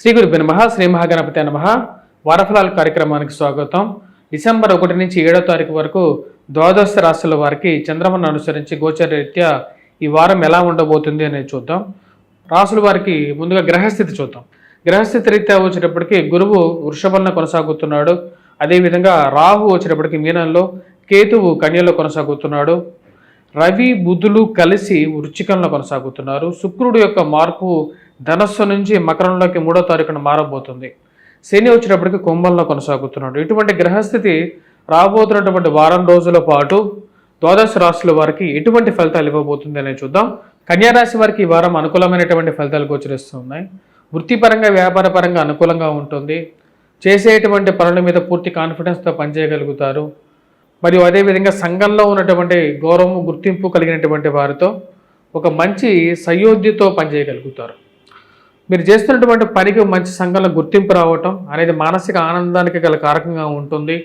శ్రీ గురుభ్యో నమః. శ్రీ మహాగణపతి నమః. వారఫలాల కార్యక్రమానికి స్వాగతం. డిసెంబర్ 1 నుంచి 7వ తారీఖు వరకు ద్వాదశ రాశుల వారికి చంద్రమను అనుసరించి గోచర రీత్యా ఈ వారం ఎలా ఉండబోతుంది అనేది చూద్దాం. రాశుల వారికి ముందుగా గ్రహస్థితి చూద్దాం. గ్రహస్థితి రీత్యా వచ్చేటప్పటికి గురువు వృషభంలో కొనసాగుతున్నాడు. అదేవిధంగా రాహు వచ్చేటప్పటికి మీనంలో, కేతువు కన్యలో కొనసాగుతున్నాడు. రవి బుధులు కలిసి వృశ్చికంలో కొనసాగుతున్నారు. శుక్రుడు యొక్క మార్పు ధనస్సు నుంచి మకరంలోకి 3వ తారీఖున మారబోతుంది. శని వచ్చేటప్పటికి కుంభంలో కొనసాగుతున్నాడు. ఇటువంటి గ్రహస్థితి రాబోతున్నటువంటి వారం రోజుల పాటు ద్వాదశ రాశుల వారికి ఎటువంటి ఫలితాలు ఇవ్వబోతుంది అనేది చూద్దాం. కన్యారాశి వారికి ఈ వారం అనుకూలమైనటువంటి ఫలితాలు గోచరిస్తున్నాయి. వృత్తిపరంగా వ్యాపారపరంగా అనుకూలంగా ఉంటుంది. చేసేటువంటి పనుల మీద పూర్తి కాన్ఫిడెన్స్తో పనిచేయగలుగుతారు. మరియు అదేవిధంగా సంఘంలో ఉన్నటువంటి గౌరవము గుర్తింపు కలిగినటువంటి వారితో ఒక మంచి సయోధ్యతో పనిచేయగలుగుతారు. మీరు చేస్తున్నటువంటి పనికి మంచి సంఘంలో గుర్తింపు రావటం అనేది మానసిక ఆనందానికి గల కారకంగా ఉంటుంది.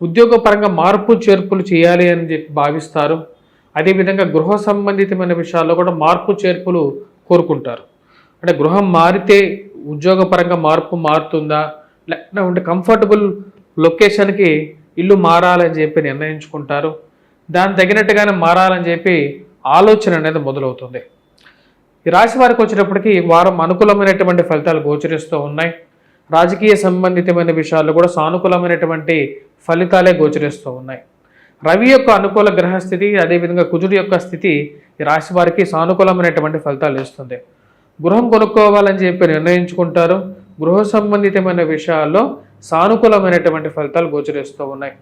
ఉద్యోగపరంగా మార్పు చేర్పులు చేయాలి అని చెప్పి భావిస్తారు. అదేవిధంగా గృహ సంబంధితమైన విషయాల్లో కూడా మార్పు చేర్పులు కోరుకుంటారు. అంటే గృహం మారితే ఉద్యోగపరంగా మార్పు మారుతుందా, లేకపోతే కంఫర్టబుల్ లొకేషన్కి ఇల్లు మారాలని చెప్పి నిర్ణయించుకుంటారు. దానికి తగినట్టుగానే మారాలని చెప్పి ఆలోచన అనేది మొదలవుతుంది. ఈ రాశి వారికి వచ్చేటప్పటికి వారం అనుకూలమైనటువంటి ఫలితాలు గోచరిస్తూ ఉన్నాయి. రాజకీయ సంబంధితమైన విషయాల్లో కూడా సానుకూలమైనటువంటి ఫలితాలే గోచరిస్తూ ఉన్నాయి. రవి యొక్క అనుకూల గ్రహస్థితి, అదేవిధంగా కుజుడి యొక్క స్థితి ఈ రాశి వారికి సానుకూలమైనటువంటి ఫలితాలు ఇస్తుంది. గృహం కొనుక్కోవాలని చెప్పి నిర్ణయించుకుంటారు. గృహ సంబంధితమైన విషయాల్లో సానుకూలమైనటువంటి ఫలితాలు గోచరిస్తూ ఉన్నాయి.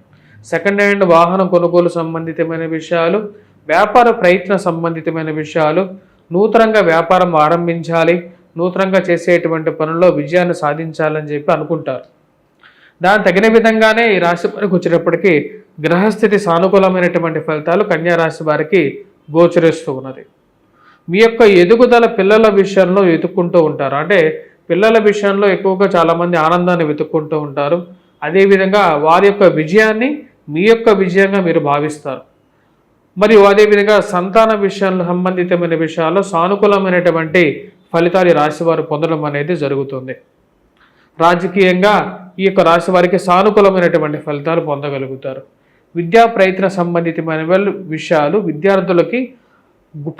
సెకండ్ హ్యాండ్ వాహనం కొనుగోలు సంబంధితమైన విషయాలు, వ్యాపార ప్రయత్న సంబంధితమైన విషయాలు, నూతనంగా వ్యాపారం ఆరంభించాలి, నూతనంగా చేసేటువంటి పనుల్లో విజయాన్ని సాధించాలని చెప్పి అనుకుంటారు. దానికి తగిన విధంగానే ఈ రాశి వారికి వచ్చేటప్పటికి గ్రహస్థితి సానుకూలమైనటువంటి ఫలితాలు కన్యా రాశి వారికి గోచరిస్తూ ఉన్నది. మీ యొక్క ఎదుగుదల పిల్లల విషయంలో వెతుక్కుంటూ ఉంటారు. అంటే పిల్లల విషయంలో ఎక్కువగా చాలామంది ఆనందాన్ని వెతుక్కుంటూ ఉంటారు. అదేవిధంగా వారి యొక్క విజయాన్ని మీ యొక్క విజయంగా మీరు భావిస్తారు. మరియు అదేవిధంగా సంతాన విషయంలో సంబంధితమైన విషయాల్లో సానుకూలమైనటువంటి ఫలితాలు ఈ రాశివారు పొందడం అనేది జరుగుతుంది. రాజకీయంగా ఈ యొక్క రాశి వారికి సానుకూలమైనటువంటి ఫలితాలు పొందగలుగుతారు. విద్యా ప్రయత్న సంబంధితమైన విషయాలు విద్యార్థులకి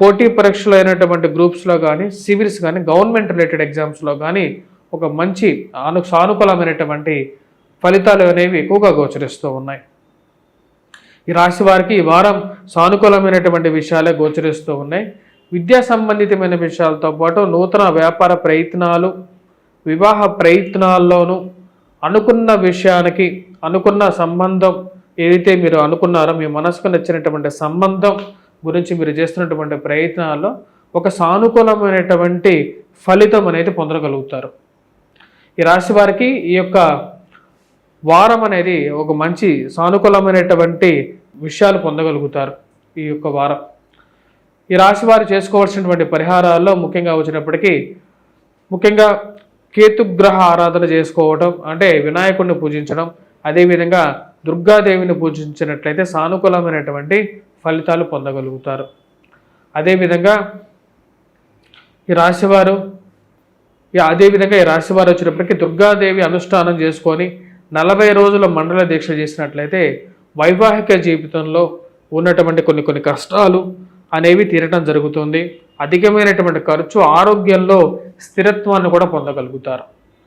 పోటీ పరీక్షలు అయినటువంటి గ్రూప్స్లో కానీ, సివిల్స్ కానీ, గవర్నమెంట్ రిలేటెడ్ ఎగ్జామ్స్లో కానీ ఒక మంచి సానుకూలమైనటువంటి ఫలితాలు అనేవి ఎక్కువగా గోచరిస్తూ ఉన్నాయి. ఈ రాశి వారికి ఈ వారం సానుకూలమైనటువంటి విషయాలే గోచరిస్తూ ఉన్నాయి. విద్యా సంబంధితమైన విషయాలతో పాటు నూతన వ్యాపార ప్రయత్నాలు, వివాహ ప్రయత్నాల్లోనూ అనుకున్న విషయానికి అనుకున్న సంబంధం ఏదైతే మీరు అనుకున్నారో మీ మనసుకు నచ్చినటువంటి సంబంధం గురించి మీరు చేస్తున్నటువంటి ప్రయత్నాల్లో ఒక సానుకూలమైనటువంటి ఫలితం అనేది పొందగలుగుతారు. ఈ రాశి వారికి ఈ యొక్క వారం అనేది ఒక మంచి సానుకూలమైనటువంటి విషయాలు పొందగలుగుతారు. ఈ యొక్క వారం ఈ రాశి వారు చేసుకోవాల్సినటువంటి పరిహారాల్లో ముఖ్యంగా వచ్చినప్పటికీ ముఖ్యంగా కేతుగ్రహ ఆరాధన చేసుకోవటం, అంటే వినాయకుడిని పూజించడం, అదేవిధంగా దుర్గాదేవిని పూజించినట్లయితే సానుకూలమైనటువంటి ఫలితాలు పొందగలుగుతారు. అదేవిధంగా ఈ రాశివారు వచ్చినప్పటికీ దుర్గాదేవి అనుష్ఠానం చేసుకొని 40 రోజుల మండల దీక్ష చేసినట్లయితే వైవాహిక జీవితంలో ఉన్నటువంటి కొన్ని కష్టాలు అనేవి తీరటం జరుగుతుంది. అధికమైనటువంటి ఖర్చు, ఆరోగ్యంలో స్థిరత్వాన్ని కూడా పొందగలుగుతారు.